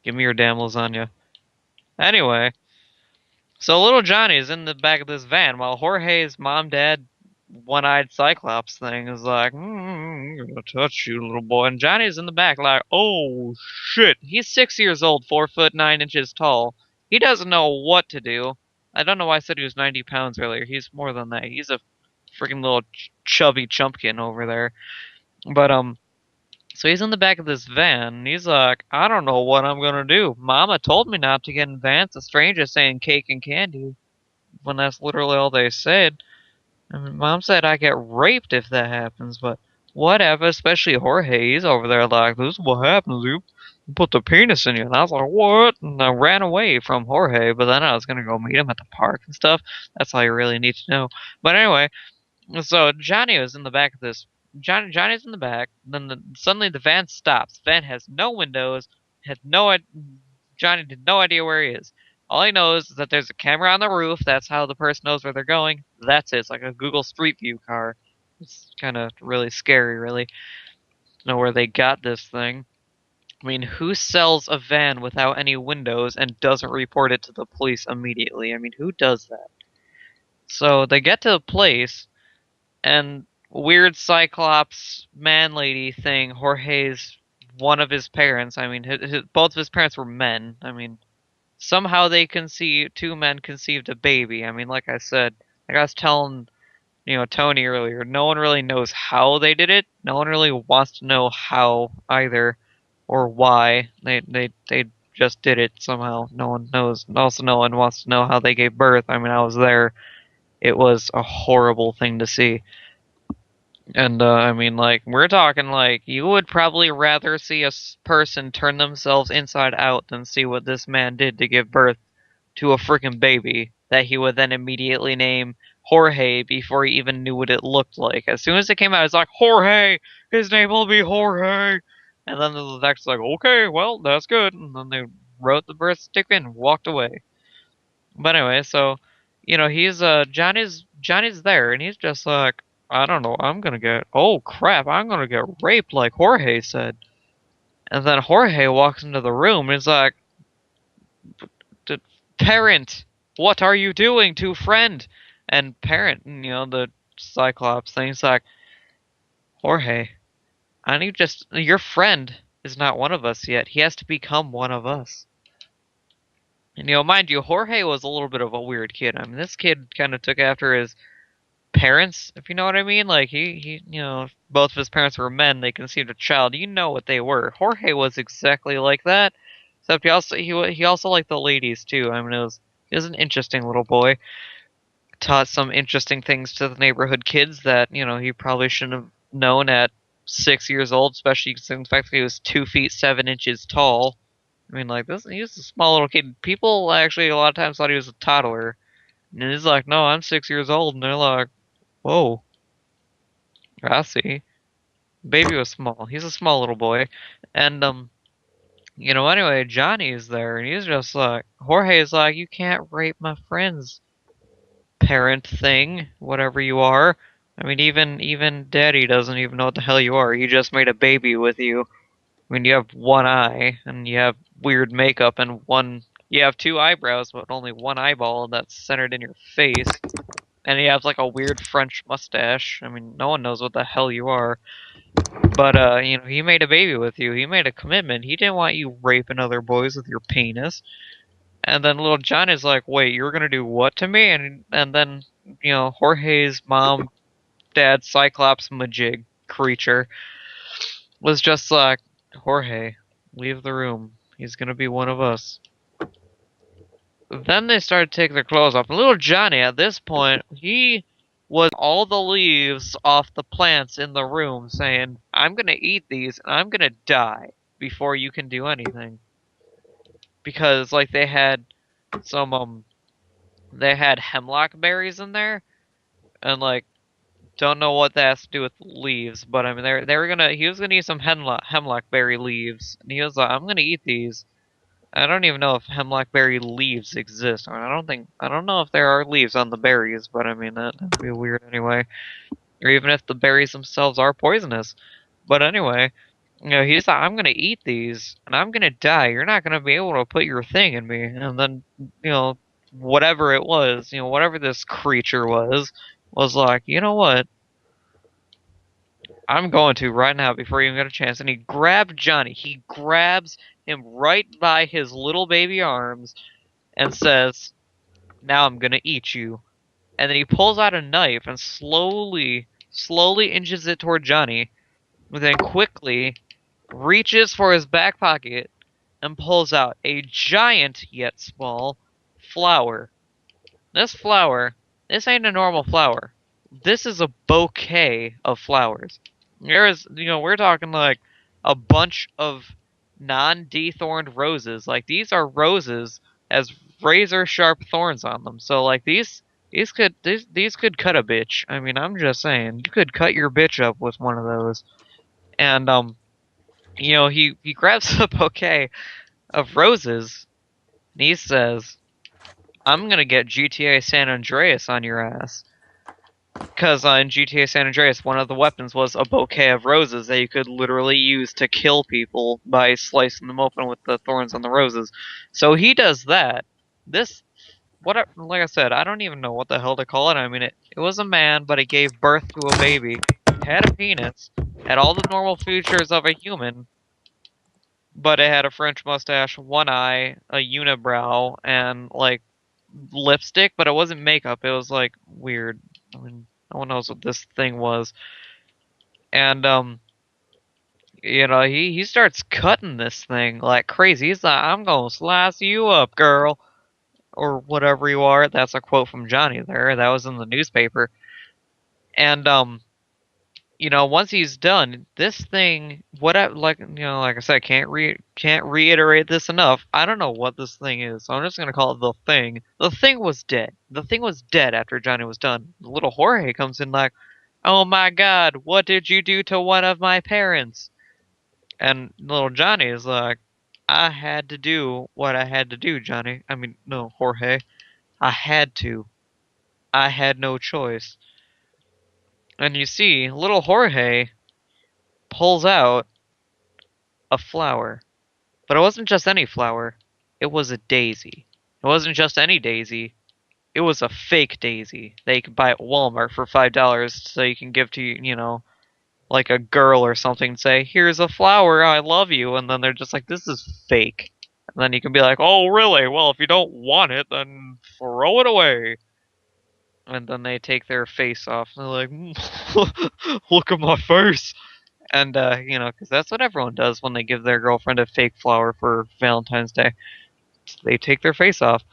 Give me your damn lasagna. Anyway, so little Johnny is in the back of this van while Jorge's mom, dad, one-eyed Cyclops thing is like, I'm gonna touch you, little boy. And Johnny's in the back like, oh shit. He's 6 years old, 4 foot 9 inches tall. He doesn't know what to do. I don't know why I said he was 90 pounds earlier. He's more than that. He's a freaking little chubby chumpkin over there. But so he's in the back of this van, and he's like, I don't know what I'm gonna do. Mama told me not to get in vans with strangers saying cake and candy, when that's literally all they said. I mean, Mom said I get raped if that happens, but whatever, especially Jorge, he's over there like, this is what happens, you put the penis in you. And I was like, what? And I ran away from Jorge, but then I was gonna go meet him at the park and stuff. That's all you really need to know. But anyway, so Johnny was in the back of this. Johnny's in the back. Then suddenly the van stops. The van has no windows. Had no. Johnny had no idea where he is. All he knows is that there's a camera on the roof. That's how the person knows where they're going. That's it. It's like a Google Street View car. It's kind of really scary, really, to know where they got this thing. I mean, who sells a van without any windows and doesn't report it to the police immediately? I mean, who does that? So they get to the place, and weird Cyclops man lady thing. Jorge's one of his parents. I mean, both of his parents were men. I mean, somehow they conceived two men conceived a baby. I mean, like I said, like I was telling Tony earlier, no one really knows how they did it. No one really wants to know how either or why they just did it somehow. No one knows. Also, no one wants to know how they gave birth. I mean, I was there. It was a horrible thing to see. And I mean, like, we're talking like you would probably rather see a person turn themselves inside out than see what this man did to give birth to a freaking baby that he would then immediately name Jorge before he even knew what it looked like. As soon as it came out, it's like, Jorge! His name will be Jorge! And then the detective's like, okay, well, that's good. And then they wrote the birth certificate and walked away. But anyway, so, he's, Johnny's there, and he's just like, I don't know, oh crap, I'm gonna get raped like Jorge said. And then Jorge walks into the room and is like, parent, what are you doing to friend? And parent, the Cyclops thing's like, Jorge, I need your friend is not one of us yet. He has to become one of us. And mind you, Jorge was a little bit of a weird kid. I mean, this kid kind of took after his parents, if you know what I mean. Like he, both of his parents were men. They conceived a child. You know what they were. Jorge was exactly like that. Except he also liked the ladies too. I mean, he was an interesting little boy. Taught some interesting things to the neighborhood kids that he probably shouldn't have known at 6 years old, especially considering the fact that he was 2 feet 7 inches tall. I mean, like this, he was a small little kid. People actually a lot of times thought he was a toddler, and he's like, "No, I'm 6 years old," and they're like, "Whoa, I see." Baby was small. He's a small little boy, and anyway, Johnny is there, and he's just like, Jorge is like, "You can't rape my friends, parent thing, whatever you are." I mean, even Daddy doesn't even know what the hell you are. He just made a baby with you. I mean, you have one eye, and you have weird makeup, and you have two eyebrows, but only one eyeball that's centered in your face. And he has like a weird French mustache. I mean, no one knows what the hell you are. But, he made a baby with you. He made a commitment. He didn't want you raping other boys with your penis. And then little John is like, wait, you're gonna do what to me? And then, Jorge's mom, dad, Cyclops Majig creature was just like, Jorge, leave the room. He's gonna be one of us. Then they started taking their clothes off. And little Johnny, at this point, he was all the leaves off the plants in the room, saying, I'm gonna eat these and I'm gonna die before you can do anything. Because, like, they had hemlock berries in there, and, like, don't know what that has to do with leaves, but I mean, he was gonna eat some hemlock berry leaves, and he was like, I'm gonna eat these. I don't even know if hemlock berry leaves exist. I don't know if there are leaves on the berries, but I mean, that'd be weird anyway. Or even if the berries themselves are poisonous. But anyway, He's like, I'm gonna eat these and I'm gonna die. You're not gonna be able to put your thing in me. And then, whatever it was, whatever this creature was like, you know what? I'm going to right now before you even get a chance. And he grabbed Johnny. He grabs him right by his little baby arms and says, now I'm gonna eat you. And then he pulls out a knife and slowly inches it toward Johnny. And then quickly reaches for his back pocket and pulls out a giant yet small flower. This flower, this ain't a normal flower. This is a bouquet of flowers. We're talking like a bunch of non-dethorned roses. Like these are roses as razor sharp thorns on them. So like these could cut a bitch. I mean, I'm just saying, you could cut your bitch up with one of those. And he grabs a bouquet of roses and he says, I'm gonna get GTA San Andreas on your ass. Because in GTA San Andreas, one of the weapons was a bouquet of roses that you could literally use to kill people by slicing them open with the thorns on the roses. So he does that. This, like I said, I don't even know what the hell to call it. I mean, it was a man, but it gave birth to a baby, had a penis, had all the normal features of a human, but it had a French mustache, one eye, a unibrow, and like lipstick, but it wasn't makeup. It was like weird. I mean, no one knows what this thing was. And he starts cutting this thing like crazy. He's like, "I'm gonna slice you up, girl," or whatever you are. That's a quote from Johnny there. That was in the newspaper. And once he's done, this thing, like I said, can't reiterate this enough. I don't know what this thing is, so I'm just gonna call it the thing. The thing was dead. The thing was dead after Johnny was done. Little Jorge comes in like, "Oh my God, what did you do to one of my parents?" And little Johnny is like, "I had to do what I had to do, Johnny. I mean, no, Jorge. I had to. I had no choice." And you see, little Jorge pulls out a flower. But it wasn't just any flower. It was a daisy. It wasn't just any daisy. It was a fake daisy that you could buy at Walmart for $5 so you can give to, like a girl or something and say, "Here's a flower, I love you." And then they're just like, "This is fake." And then you can be like, "Oh, really? Well, if you don't want it, then throw it away." And then they take their face off. And they're like, "Look at my face." And, because that's what everyone does when they give their girlfriend a fake flower for Valentine's Day. They take their face off.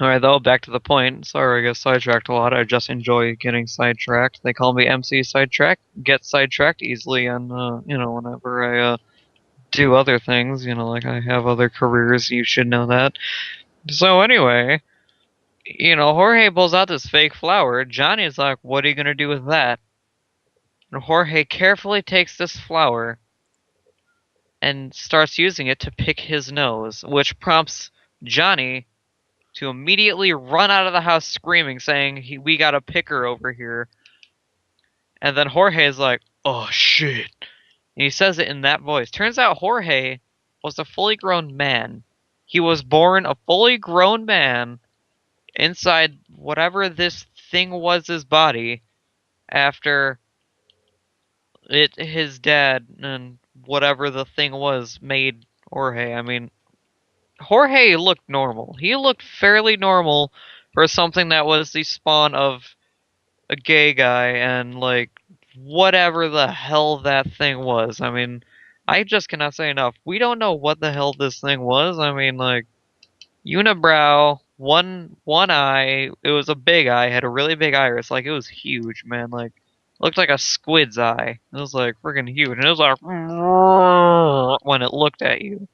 Alright, though, back to the point. Sorry, I got sidetracked a lot. I just enjoy getting sidetracked. They call me MC Sidetrack. Get sidetracked easily, and, whenever I, do other things, like I have other careers, you should know that. So, anyway, Jorge pulls out this fake flower. Johnny's like, "What are you gonna do with that?" And Jorge carefully takes this flower and starts using it to pick his nose, which prompts Johnny to immediately run out of the house screaming, saying, "We got a picker over here." And then Jorge is like, "Oh shit." And he says it in that voice. Turns out Jorge was a fully grown man. He was born a fully grown man inside whatever this thing was, his body, after his dad and whatever the thing was made Jorge. I mean, Jorge looked normal. He looked fairly normal for something that was the spawn of a gay guy and like whatever the hell that thing was. I mean, I just cannot say enough. We don't know what the hell this thing was. I mean, like unibrow, one eye. It was a big eye. Had a really big iris. Like it was huge, man. Like looked like a squid's eye. It was like freaking huge, and it was like when it looked at you.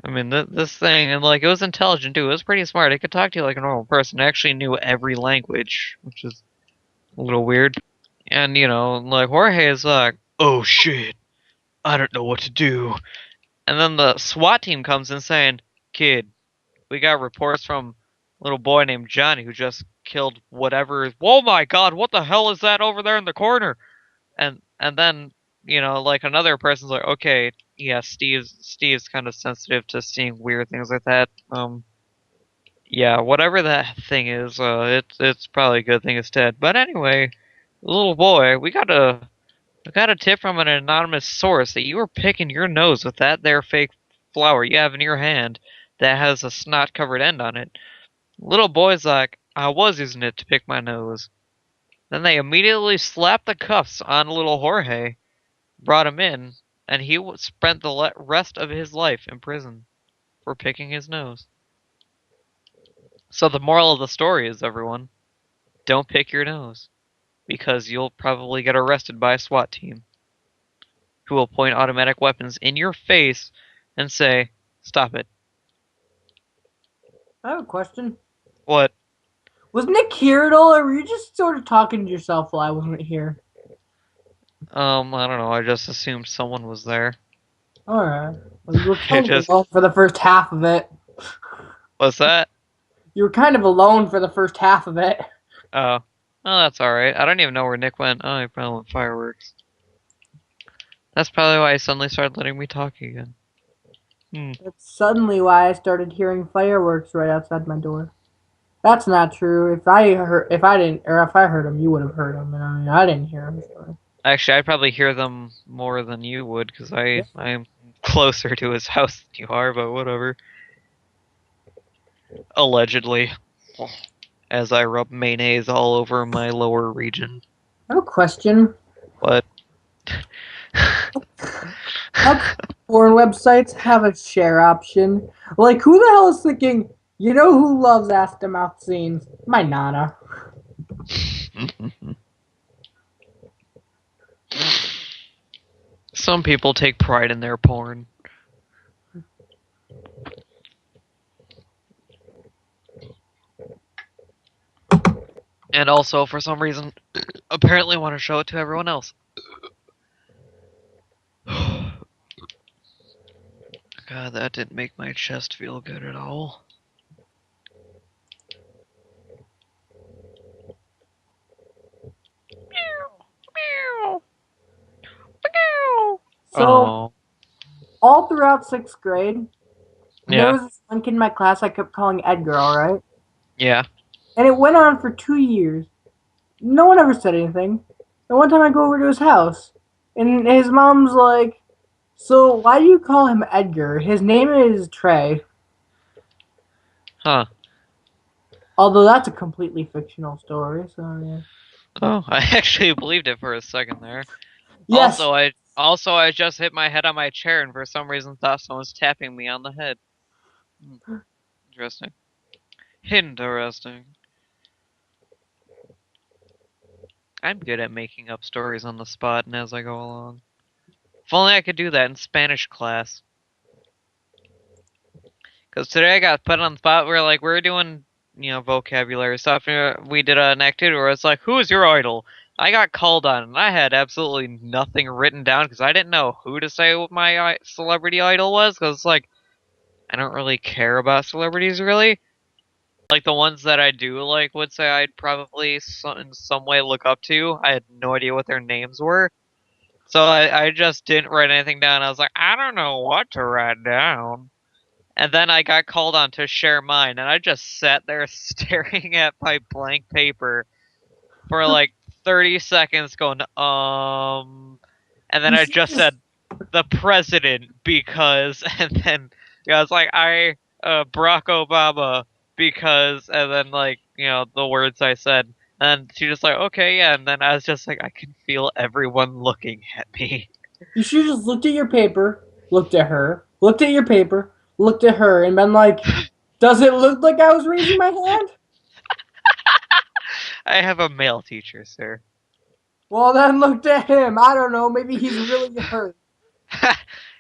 I mean, this thing, and like, it was intelligent too. It was pretty smart. It could talk to you like a normal person. It actually knew every language, which is a little weird. And, like, Jorge is like, "Oh shit, I don't know what to do." And then the SWAT team comes in saying, "Kid, we got reports from a little boy named Johnny who just killed whatever. Oh my God, what the hell is that over there in the corner?" And then like another person's like, okay, yeah, Steve's kind of sensitive to seeing weird things like that. Yeah, whatever that thing is, it's probably a good thing it's dead. But anyway, little boy, I got a tip from an anonymous source that you were picking your nose with that there fake flower you have in your hand that has a snot-covered end on it. Little boy's like, I was using it to pick my nose. Then they immediately slapped the cuffs on little Jorge, brought him in, and he spent the rest of his life in prison for picking his nose. So the moral of the story is, everyone, don't pick your nose, because you'll probably get arrested by a SWAT team who will point automatic weapons in your face and say, stop it. I have a question. What? Was Nick here at all, or were you just sort of talking to yourself while I wasn't here? I don't know, I just assumed someone was there. Alright. Well, you were It kind of just, alone for the first half of it. what's that? You were kind of alone for the first half of it. Oh. Oh, that's alright. I don't even know where Nick went. Oh, he probably went fireworks. That's probably why he suddenly started letting me talk again. That's suddenly why I started hearing fireworks right outside my door. That's not true. If I heard them, you would have heard them, and I mean, I didn't hear them. So. Actually, I'd probably hear them more than you would, because Yeah. I'm closer to his house than you are, but whatever. Allegedly. As I rub mayonnaise all over my lower region. I have a question. What? How come porn websites have a share option? Like, who the hell is thinking, you know who loves ass to mouth scenes? My Nana. Some people take pride in their porn. And also, for some reason, apparently want to show it to everyone else. God, that didn't make my chest feel good at all. So, Oh, all throughout sixth grade, there yeah, was this one kid in my class I kept calling Edgar, alright? yeah. And it went on for 2 years. No one ever said anything. And one time I go over to his house, and his mom's like, so why do you call him Edgar? His name is Trey. Huh. Although that's a completely fictional story, so yeah. Oh, I actually believed it for a second there. Yes. Also I just hit my head on my chair and for some reason thought someone was tapping me on the head. Interesting. Interesting. I'm good at making up stories on the spot and as I go along. If only I could do that in Spanish class. Because today I got put on the spot where like we're doing, vocabulary stuff. And we did an activity where it's like, who is your idol? I got called on and I had absolutely nothing written down because I didn't know who to say what my celebrity idol was. Because it's like, I don't really care about celebrities really. Like the ones that I do like would say I'd probably in some way look up to. I had no idea what their names were. So I just didn't write anything down. I was like, I don't know what to write down. And then I got called on to share mine, and I just sat there staring at my blank paper for like 30 seconds going, and then You I should just just said the president because, and then I was like, Barack Obama because, and then like, the words I said. And she just like, okay, yeah. And then I was just like, I can feel everyone looking at me. you should just looked at your paper, looked at her, looked at your paper, looked at her, and been like, does it look like I was raising my hand? I have a male teacher, sir. Well, then looked at him. I don't know. Maybe he's really hurt.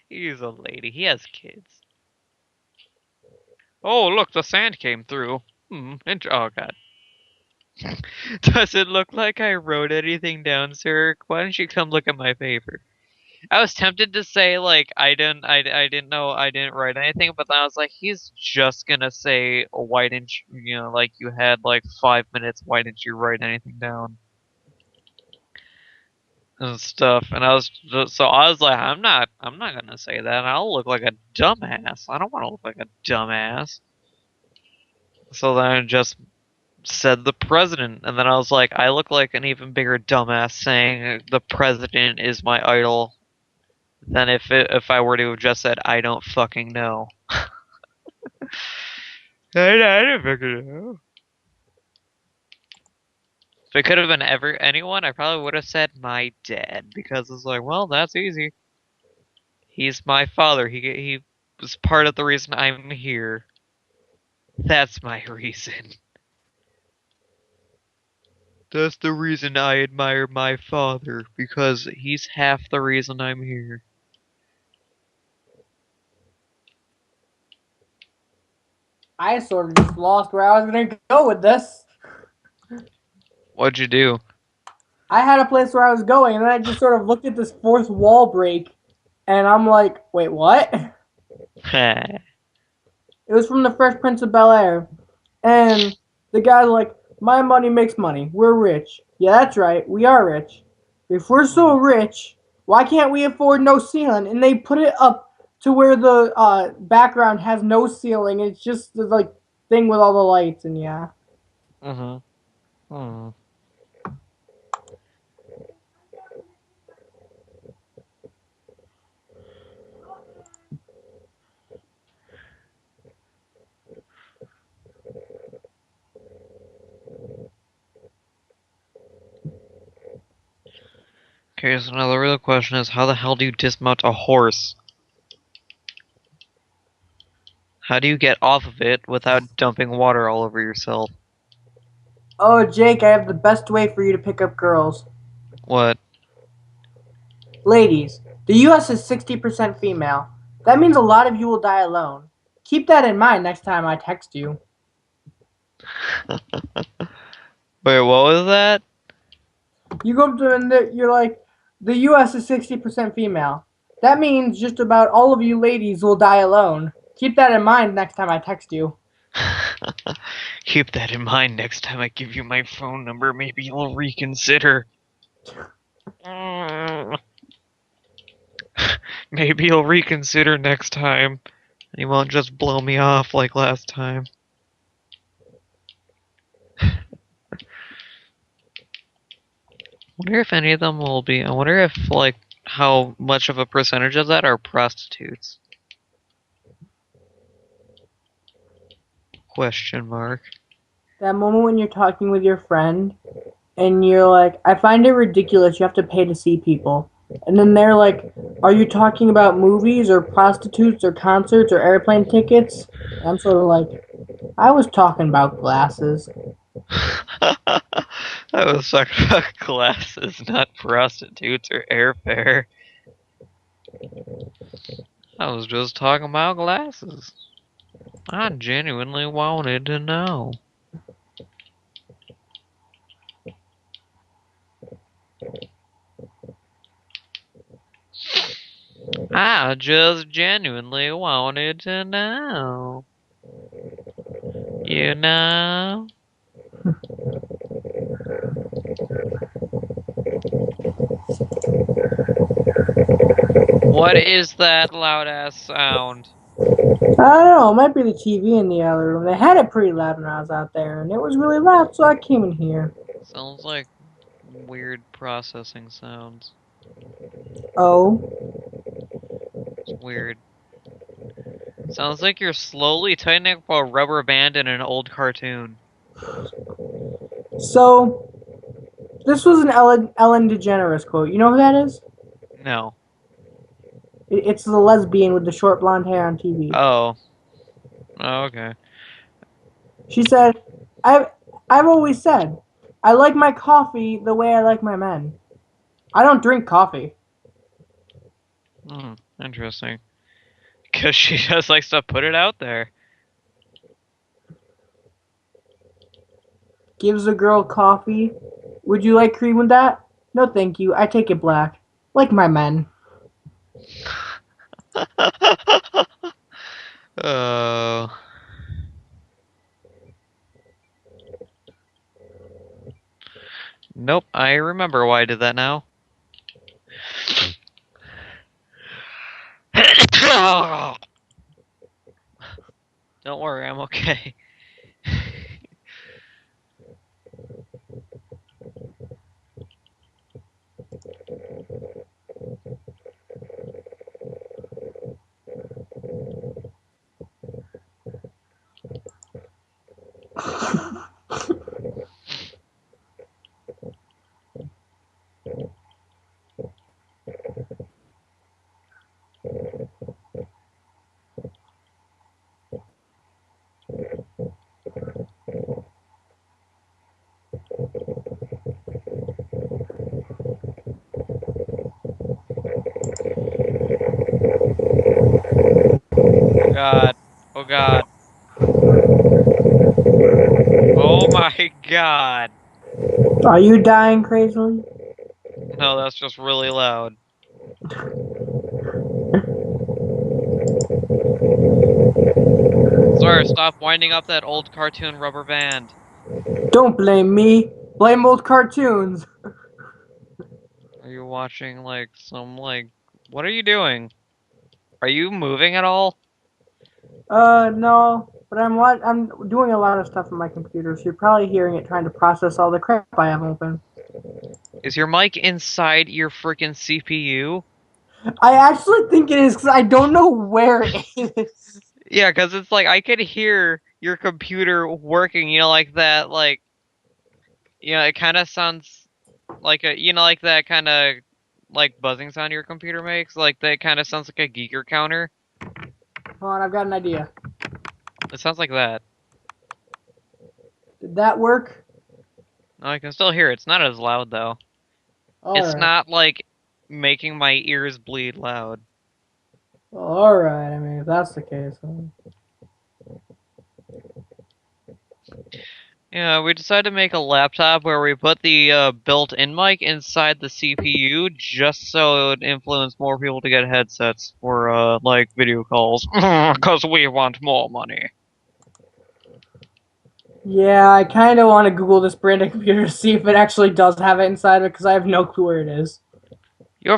He's a lady. He has kids. Oh, look, the sand came through. Oh, God. Does it look like I wrote anything down, sir? Why don't you come look at my paper? I was tempted to say like I didn't know I didn't write anything, but then I was like, he's just gonna say, why didn't like you had like 5 minutes, why didn't you write anything down? and stuff. And I was like, I'm not gonna say that. I'll look like a dumbass. I don't want to look like a dumbass. So then I just said the president, and then I was like, I look like an even bigger dumbass saying the president is my idol than if I were to have just said I don't fucking know. I don't fucking know. If it could have been anyone, I probably would have said my dad because it's like, well, that's easy. He's my father. He was part of the reason I'm here. That's my reason. That's the reason I admire my father because he's half the reason I'm here. I sort of just lost where I was gonna go with this. What'd you do? I had a place where I was going, and then I just sort of looked at this fourth wall break, and I'm like, wait, what? It was from the Fresh Prince of Bel Air, and the guy's like, "My money makes money. We're rich. Yeah, that's right. We are rich. If we're so rich, why can't we afford no ceiling?" And they put it up to where the background has no ceiling. It's just the like thing with all the lights, and yeah. Mhm. Mhm. Okay, so now the real question is, how the hell do you dismount a horse? How do you get off of it without dumping water all over yourself? Oh, Jake, I have the best way for you to pick up girls. What? Ladies, the US is 60% female. That means a lot of you will die alone. Keep that in mind next time I text you. Wait, what was that? You go up to them and you're like, the US is 60% female. That means just about all of you ladies will die alone. Keep that in mind next time I text you. Keep that in mind next time I give you my phone number. Maybe you'll reconsider. Maybe you'll reconsider next time. And you won't just blow me off like last time. Wonder if any of them will be. I wonder if, like, how much of a percentage of that are prostitutes? Question mark. That moment when you're talking with your friend and you're like, I find it ridiculous you have to pay to see people. And then they're like, are you talking about movies or prostitutes or concerts or airplane tickets? And I'm sort of like, I was talking about glasses. I was talking about glasses, not prostitutes or airfare. I was just talking about glasses. I genuinely wanted to know. I just genuinely wanted to know. You know? What is that loud ass sound? I don't know, it might be the TV in the other room. They had it pretty loud when I was out there, and it was really loud, so I came in here. Sounds like weird processing sounds. Oh. It's weird. Sounds like you're slowly tightening up a rubber band in an old cartoon. So, this was an Ellen DeGeneres quote. You know who that is? No. It's the lesbian with the short blonde hair on TV. Oh. Oh, okay. She said, I've always said, I like my coffee the way I like my men. I don't drink coffee. Interesting. Because she just likes to put it out there. Gives a girl coffee. Would you like cream with that? No, thank you. I take it black. Like my men. Oh. Nope, I remember why I did that now. Don't worry, I'm okay. Oh god. Oh god. Oh my god. Are you dying crazily? No, that's just really loud. Sir, stop winding up that old cartoon rubber band. Don't blame me. Blame old cartoons. Are you watching like some like what are you doing? Are you moving at all? No, but I'm doing a lot of stuff on my computer, so you're probably hearing it trying to process all the crap I have open. Is your mic inside your freaking CPU? I actually think it is because I don't know where it is. Yeah, because it's like I could hear your computer working, like that, like, it kind of sounds like like that kind of like buzzing sound your computer makes. Like that kind of sounds like a Geiger counter. Hold on, I've got an idea. It sounds like that. Did that work? No, I can still hear it. It's not as loud though. It's Alright. not like making my ears bleed loud. Alright, I mean, if that's the case. Yeah, we decided to make a laptop where we put the built-in mic inside the CPU just so it would influence more people to get headsets for like video calls, because we want more money. Yeah, I kind of want to Google this brand of computer to see if it actually does have it inside of it, because I have no clue where it is. The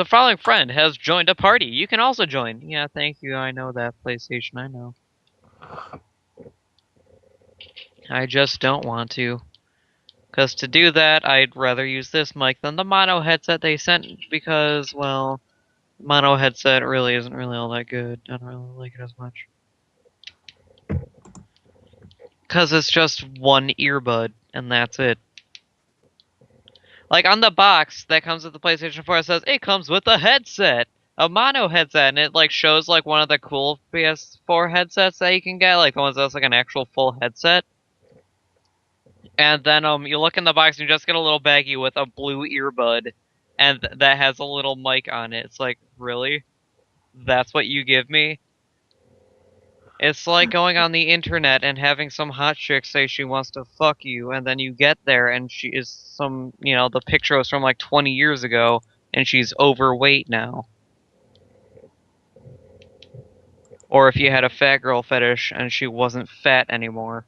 following friend has joined a party. You can also join. Yeah, thank you. I know that, PlayStation. I know. I just don't want to. Because to do that, I'd rather use this mic than the mono headset they sent because, well, mono headset really isn't really all that good. I don't really like it as much. Because it's just one earbud, and that's it. Like, on the box that comes with the PlayStation 4, it says, it comes with a headset! A mono headset, and it, like, shows, like, one of the cool PS4 headsets that you can get, like, the ones that's, like, an actual full headset. And then, you look in the box and you just get a little baggie with a blue earbud, and that has a little mic on it. It's like, really? That's what you give me? It's like going on the internet and having some hot chick say she wants to fuck you, and then you get there and she is the picture was from like 20 years ago, and she's overweight now. Or if you had a fat girl fetish and she wasn't fat anymore.